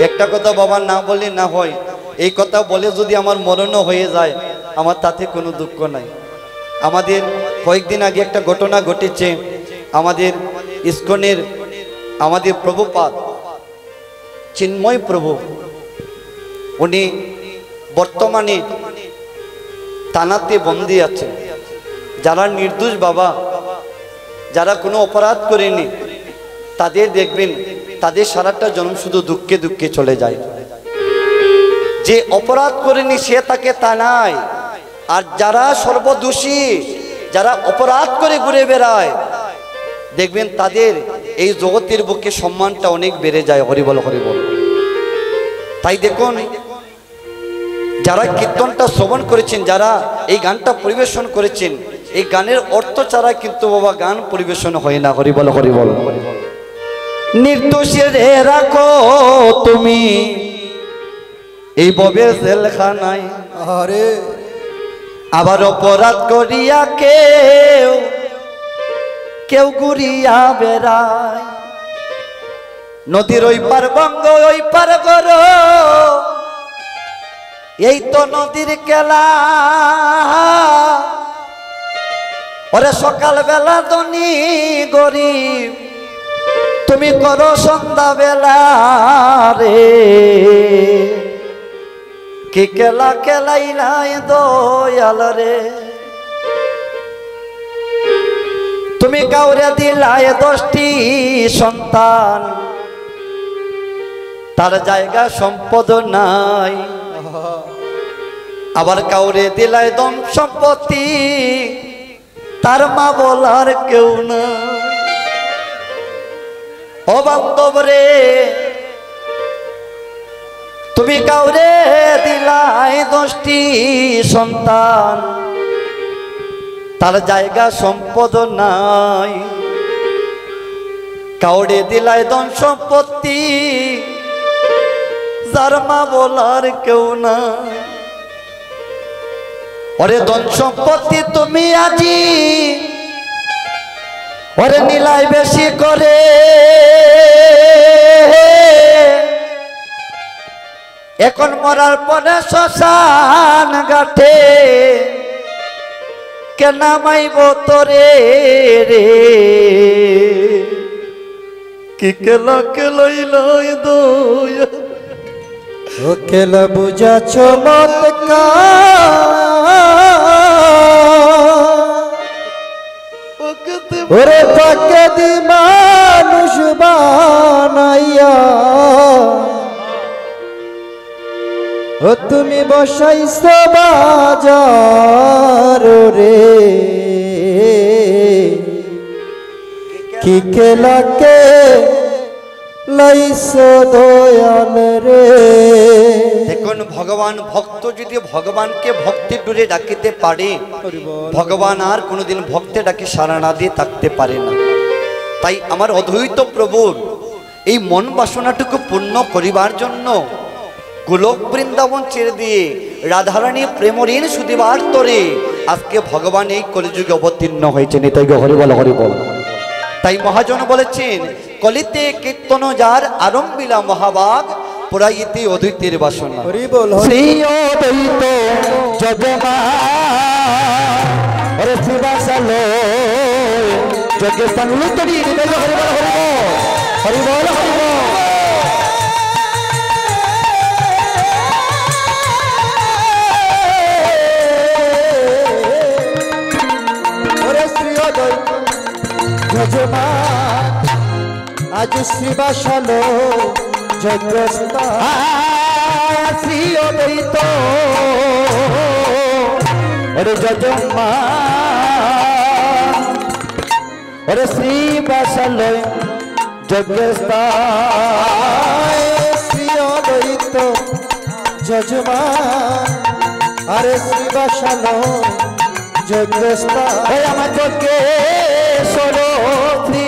একটা কথা বাবা না বলে না হয়, এই কথা বলে যদি আমার মরণও হয়ে যায় আমার তাতে কোনো দুঃখ নাই। আমাদের কয়েকদিন আগে একটা ঘটনা ঘটেছে, আমাদের ইসকনের আমাদের প্রভুপাদ চিন্ময় প্রভু, উনি বর্তমানে থানাতে বন্দী আছেন। যারা নির্দোষ বাবা, যারা কোনো অপরাধ করেনি, তাদের দেখবেন তাদের সারাটা জন্ম শুধু দুঃখে দুঃখে চলে যায়। যে অপরাধ করেনি সে তাকে থানায়, আর যারা সর্বদোষী, যারা অপরাধ করে ঘুরে বেড়ায়, দেখবেন তাদের এই জগতের বুকে সম্মানটা অনেক বেড়ে যায়। হরিবল হরিবল। তাই দেখুন, যারা কীর্তনটা শ্রবণ করেছেন, যারা এই গানটা পরিবেশন করেছেন, এই গানের অর্থ ছাড়া কিন্তু বাবা গান পরিবেশন হয় না। হরিবল হরিবল। নির্দোষের রাখো তুমি এই ববে জেলখানায়, আরে আবার অপরাধ করিয়া কেউ কেউ ঘুরিয়া বেড়ায়। নদীর ওই পার বঙ্গ ওই পার গর, এই তো নদীর খেলা। ওরে সকাল বেলা ধনী গরিব তুমি করো সন্ধ্যা বেলা রে, কি খেলা খেলাইলাই দয়াল রে। তুমি কাউরে দিলাই 10টি সন্তান, তার জায়গা সম্পদ নাই। আবার কাউরে দিলাই ধন সম্পত্তি, তার মা বলার কেউ না। ও বান্ধব রে, তুমি কাউরে দিলাই 10টি সন্তান, তার জায়গা সম্পদ নাই। কাউরে দিলাই ধন সম্পত্তি, যার মা বলার কেউ না। ওরে ধন সম্পত্তি তুমি আজি ওরে নিলাই বেশি করে, এখন মরার পরে শ্মশান ঘাটে কেন মাইব তোরে রে। কি কেলা কেলাই দয়া, ও কেলা বুঝা চমৎকার, ওরে পাকে দি মানুষ বানাইয়া, ও তুমি বসাইছো বাজার রে। কি খেলাকে লাইছো দয়াল রে। দেখুন, ভগবান ভক্ত যদি ভগবানকে ভক্তি ডুরে ডাকিতে পারে, ভগবান আর কোনোদিন ভক্তে ডাকে সাড়া না দিয়ে থাকতে পারে না। তাই আমার অদ্বৈত প্রভুর এই মন বাসনাটুকু পূর্ণ করিবার জন্য গোলক বৃন্দাবন ছেড়ে দিয়ে রাধারানী প্রেমঋণ সুদিবার তরে আজকে ভগবান এই কলিযুগে অবতীর্ণ হয়েছেন। এটাই হরিবল হরিবল। তাই মহাজন বলেছেন, কলিতে কীর্তন যার আরম্ভিলা মহাবাগ, পুরাইতে অদ্বৈতের বাসনা। শ্রী অদ্বৈত জগমা ওরে শিবাসালো যজ্ঞস্থান উলুতরি। হরিবল হরিবল হরিবল। ওরে শ্রী অদ্বৈত জগমা আজ শিবাসালো যজ্ঞস্থান। শ্রী অদ্বৈত ওরে যজমা ওরে শ্রী বাসালয় যজ্ঞস্থান। শ্রী অদ্বৈত যজমা আরে শ্রী বাসালয় যজ্ঞস্থান। আমার যজ্ঞে সরো শ্রী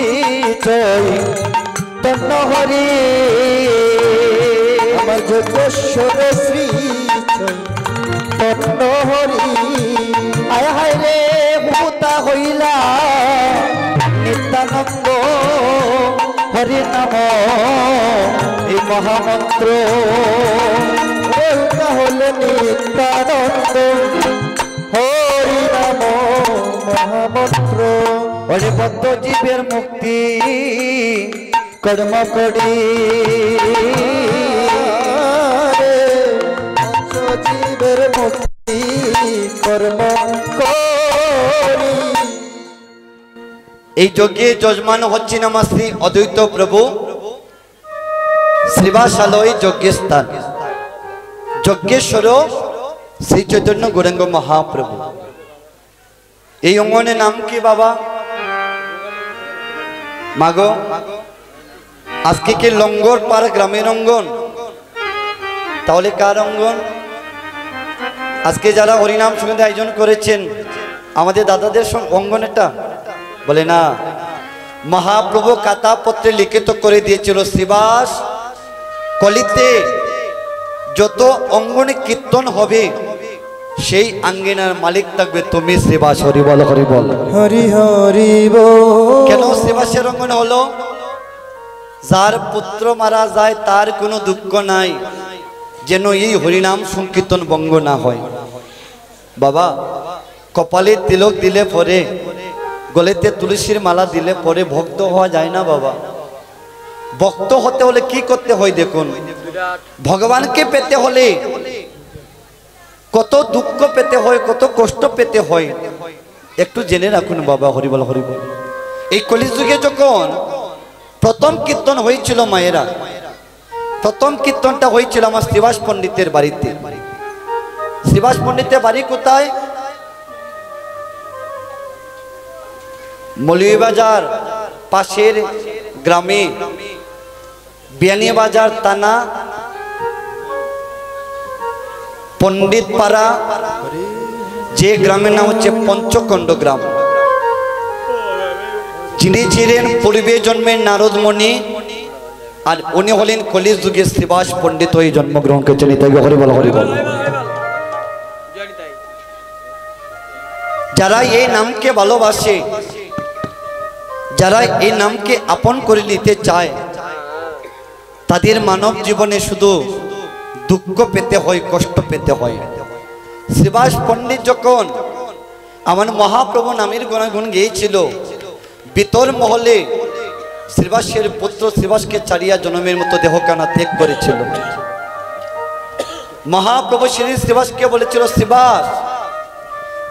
চৈতন্য হরি, আমার যোগেশ্বর শ্রী চৈতন্য হরি। আয় হায় রে ভূতা হইলা নিত্যানন্দ হরি নাম এই মহামন্ত্র তাহলে নিত্যানন্দ হরি নাম মহামন্ত্র ওরে বদ্ধ জীবের মুক্তি কর্ম করি জীবের মুক্তি কর্ম করি। এই যজ্ঞে যজমান হচ্ছেন আমার শ্রী অদ্বৈত প্রভু শ্রীবাসালয় যজ্ঞের স্থান যজ্ঞেশ্বর শ্রী চৈতন্য গৌরাঙ্গ মহাপ্রভু। এই অঙ্গনের নাম কি বাবা? মাগো আজকে কি লঙ্গর পাড়া গ্রামের অঙ্গন? তাহলে কার অঙ্গন? আজকে যারা হরিনাম সঙ্গীত আয়োজন করেছেন আমাদের দাদাদের অঙ্গন এটা? বলে না, মহাপ্রভু কাতা পত্রে লিখিত করে দিয়েছিল শ্রীবাস কলিতে যত অঙ্গনে কীর্তন হবে সেই আঙ্গিনার মালিক থাকবে তুমি শ্রীবাস। হরি বল হরি বল হরি হরি বল। কেন শ্রীবাসের অঙ্গন হলো? যার পুত্র মারা যায় তার কোনো দুঃখ নাই, যেন এই হরিনাম সংকীর্তন ভঙ্গ না হয়। বাবা কপালে তিলক দিলে পরে, গলেতে তুলসীর মালা দিলে পরে ভক্ত হওয়া যায় না বাবা। ভক্ত হতে হলে কি করতে হয় দেখুন, ভগবানকে পেতে হলে কত দুঃখ পেতে হয়, কত কষ্ট পেতে হয় একটু জেনে রাখুন বাবা। হরিবল হরিবল। এই কলিযুগে যখন প্রথম কীর্তন হয়েছিল মায়েরা, প্রথম কীর্তনটা হয়েছিল আমার শ্রীবাস পণ্ডিতের বাড়িতে। শ্রীবাস পণ্ডিতের বাড়ি কোথায়? মৌলভীবাজার পাশের গ্রামে বিয়ানীবাজার থানা পণ্ডিত পাড়া, যে গ্রামের নাম হচ্ছে পঞ্চকণ্ড গ্রাম। যিনি ছিলেন পূর্বে জন্মের নারদমণি, আর উনি হলেন কলির যুগে শ্রীবাস পণ্ডিত হয়ে জন্মগ্রহণ করেছেন। হরিবল হরিবল। যারা এই নামকে ভালোবাসে, যারা এই নামকে আপন করে নিতে চায়, তাদের মানব জীবনে শুধু দুঃখ পেতে হয়, কষ্ট পেতে হয়। শ্রীবাস পণ্ডিত যখন আমার মহাপ্রভু নামের গুণাগুণ গেয়েছিল, ভিতর মহলে শ্রীবাসের পুত্র শ্রীবাসকে চারিয়া জনমের মতো দেহকানা ত্যাগ করেছিল। মহাপ্রভু শ্রী শ্রীবাসকে বলেছিল, শ্রীবাস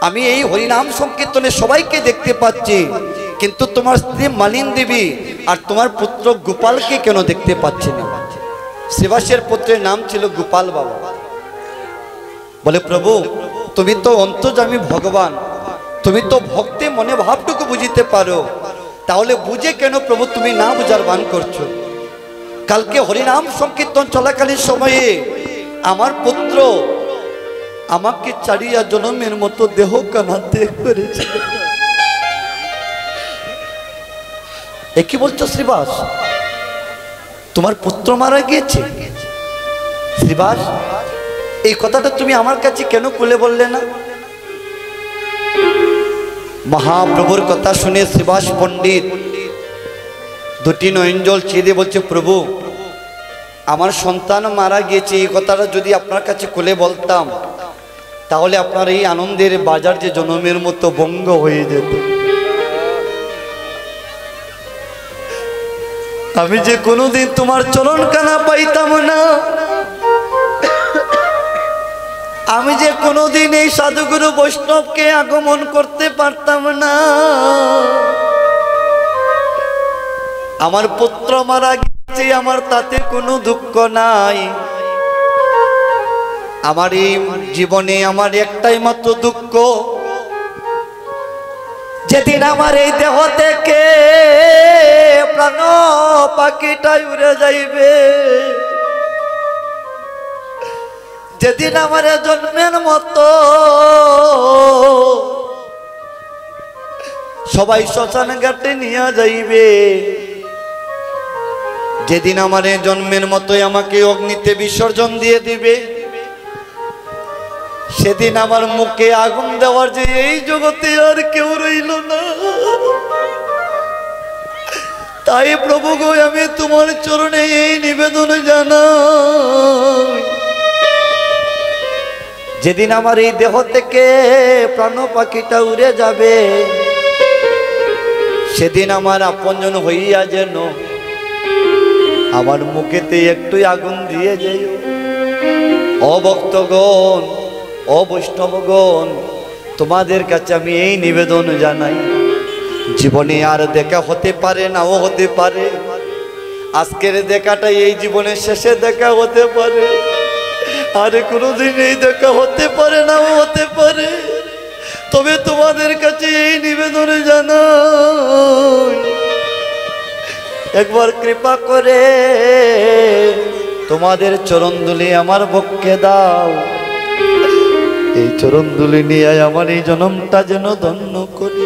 আমি এই হরিনাম সংকীর্তনে সবাইকে দেখতে পাচ্ছি, কিন্তু তোমার স্ত্রী মালিন দেবী আর তোমার পুত্র গোপালকে কেন দেখতে পাচ্ছি না? শ্রীবাসের পুত্রের নাম ছিল গোপাল বাবা। বলে প্রভু তুমি তো অন্তর্যামী ভগবান, তুমি তো ভক্তি মনে ভাবটুকু বুঝিতে পারো, তাহলে বুঝে কেন প্রভু তুমি না বুঝার বান করছো? কালকে হরিনাম সংকীর্তন চলাকালীন সময়ে আমার পুত্র আমাকে চারিয়া জনমের মতো দেহ কানা ত্যাগ করেছে। কি বলছো শ্রীবাস? তোমার পুত্র মারা গিয়েছে? শ্রীবাস এই কথাটা তুমি আমার কাছে কেন খুলে বললে না? মহাপ্রভুর কথা শুনে শ্রীবাস পণ্ডিত দুটি নয়ন জল ছেড়ে বলছে, প্রভু আমার সন্তান মারা গিয়েছে, এই কথাটা যদি আপনার কাছে খুলে বলতাম তাহলে আপনার এই আনন্দের বাজার যে জনমের মতো ভঙ্গ হয়ে যেত। আমি যে কোনোদিন তোমার চরণ কানা পাইতাম না, আমি যে কোনোদিন এই সাধুগুরু বৈষ্ণবকে আগমন করতে পারতাম না। আমার পুত্র মারা গেছে, আমার তাতে কোনো দুঃখ নাই। আমার এই জীবনে আমার একটাই মাত্র দুঃখ, যেদিন আমার এই দেহ থেকে প্রাণ পাখিটা উড়ে যাইবে, যেদিন আমার জন্মের মতো সবাই শ্মশান ঘাটে নিয়ে যাইবে, যেদিন আমার জন্মের মতোই আমাকে অগ্নিতে বিসর্জন দিয়ে দিবে, সেদিন আমার মুখে আগুন দেওয়ার যে এই জগতে আর কেউ রইল না। তাই প্রভু গো আমি তোমার চরণে এই নিবেদন জানাই, যেদিন আমার এই দেহ থেকে প্রাণ পাখিটা উড়ে যাবে, সেদিন আমার আপনজন হইয়া যেন আমার মুখেতে একটু আগুন দিয়ে যেও। অভক্তগণ, অবৈষ্ণবগণ, তোমাদের কাছে আমি এই নিবেদন জানাই, জীবনে আর দেখা হতে পারে নাও হতে পারে, আজকের দেখাটা এই জীবনের শেষে দেখা হতে পারে, আর কোনোদিন এই দেখা হতে পারে নাও হতে পারে। তবে তোমাদের কাছে এই নিবেদন জানাই, একবার কৃপা করে তোমাদের চরণধুলি আমার পক্ষে দাও। এই চরণধুলি নিয়ে আমার এই জনমটা যেন ধন্য করি।